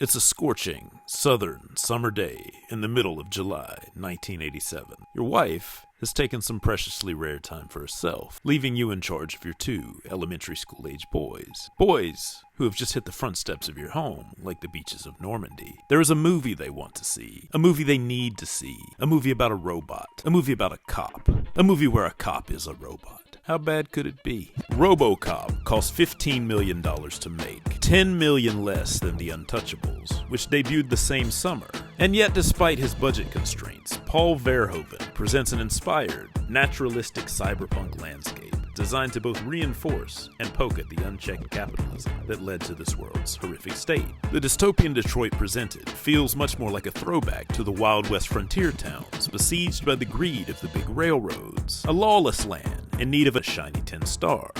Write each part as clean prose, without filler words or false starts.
It's a scorching, southern summer day in the middle of July 1987. Your wife has taken some preciously rare time for herself, leaving you in charge of your two elementary school-age boys. Boys who have just hit the front steps of your home, like the beaches of Normandy. There is a movie they want to see, a movie they need to see, a movie about a robot, a movie about a cop, a movie where a cop is a robot. How bad could it be? Robocop cost $15 million to make, $10 million less than The Untouchables, which debuted the same summer. And yet, despite his budget constraints, Paul Verhoeven presents an inspired, naturalistic cyberpunk landscape designed to both reinforce and poke at the unchecked capitalism that led to this world's horrific state. The dystopian Detroit presented feels much more like a throwback to the Wild West frontier towns besieged by the greed of the big railroads, a lawless land in need of a shiny tin star.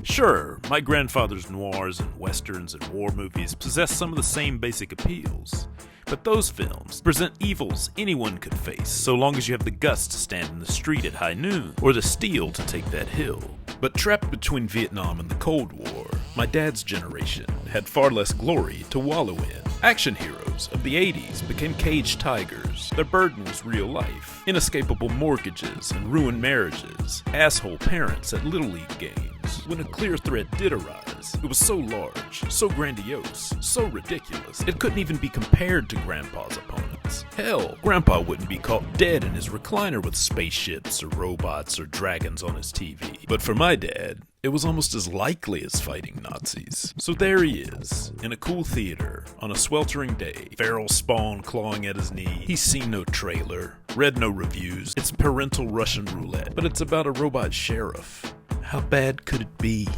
Sure, my grandfather's noirs and westerns and war movies possess some of the same basic appeals, but those films present evils anyone could face so long as you have the guts to stand in the street at high noon, or the steel to take that hill. But trapped between Vietnam and the Cold War, my dad's generation had far less glory to wallow in. Action heroes of the 80s became caged tigers. Their burden was real life, inescapable mortgages and ruined marriages, asshole parents at Little League games. When a clear threat did arise, it was so large, so grandiose, so ridiculous, it couldn't even be compared to Grandpa's opponents. Hell, Grandpa wouldn't be caught dead in his recliner with spaceships or robots or dragons on his TV. But for my dad, it was almost as likely as fighting Nazis. So there he is, in a cool theater, on a sweltering day, feral spawn clawing at his knee. He's seen no trailer, read no reviews. It's parental Russian roulette, but it's about a robot sheriff. How bad could it be?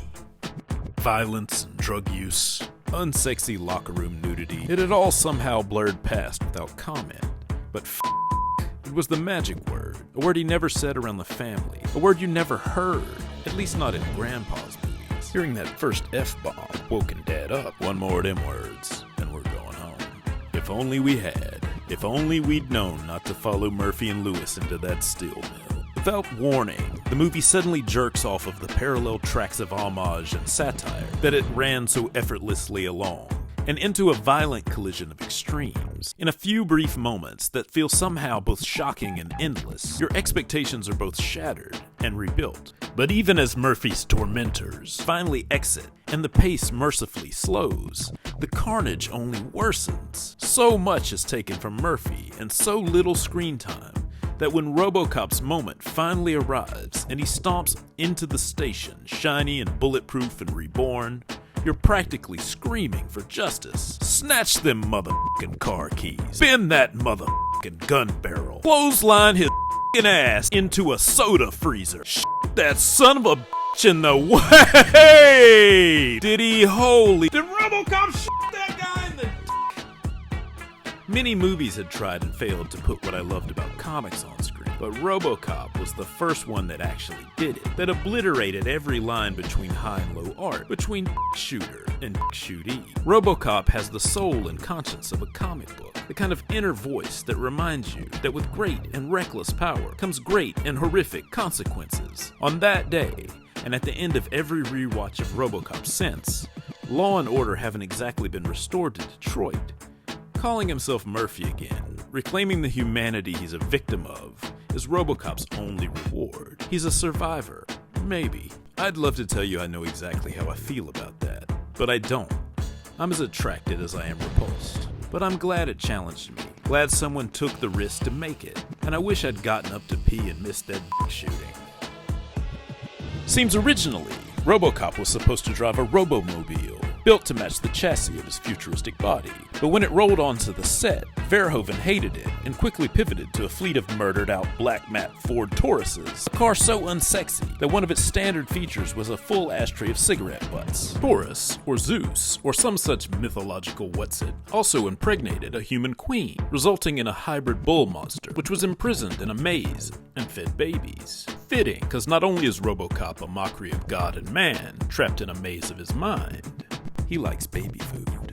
Violence and drug use, unsexy locker room nudity. It had all somehow blurred past without comment. But it was the magic word, a word he never said around the family, a word you never heard, at least not in Grandpa's movies. Hearing that first F-bomb woken Dad up. One more of them words, and we're going home. If only we had. If only we'd known not to follow Murphy and Lewis into that steel mill. Without warning, the movie suddenly jerks off of the parallel tracks of homage and satire that it ran so effortlessly along, and into a violent collision of extremes. In a few brief moments that feel somehow both shocking and endless, your expectations are both shattered and rebuilt. But even as Murphy's tormentors finally exit and the pace mercifully slows, the carnage only worsens. So much is taken from Murphy and so little screen time that when Robocop's moment finally arrives and he stomps into the station, shiny and bulletproof and reborn, you're practically screaming for justice. Snatch them motherfucking car keys. Bend that motherfucking gun barrel. Clothesline his ass into a soda freezer. Shit that son of a bitch in the way. Did Robocop shit that guy in the Many movies had tried and failed to put what I loved about comics on screen, but Robocop was the first one that actually did it, that obliterated every line between high and low art, between shooter and shootee. Robocop has the soul and conscience of a comic book, the kind of inner voice that reminds you that with great and reckless power comes great and horrific consequences. On that day, and at the end of every rewatch of Robocop since, law and order haven't exactly been restored to Detroit. Calling himself Murphy again, reclaiming the humanity he's a victim of, is Robocop's only reward. He's a survivor. Maybe. I'd love to tell you I know exactly how I feel about that, but I don't. I'm as attracted as I am repulsed. But I'm glad it challenged me. Glad someone took the risk to make it. And I wish I'd gotten up to pee and missed that shooting. Seems originally, Robocop was supposed to drive a Robomobile, built to match the chassis of his futuristic body. But when it rolled onto the set, Verhoeven hated it and quickly pivoted to a fleet of murdered-out black matte Ford Tauruses, a car so unsexy that one of its standard features was a full ashtray of cigarette butts. Taurus, or Zeus, or some such mythological whatsit, also impregnated a human queen, resulting in a hybrid bull monster, which was imprisoned in a maze and fed babies. Fitting, because not only is Robocop a mockery of God and man, trapped in a maze of his mind, he likes baby food.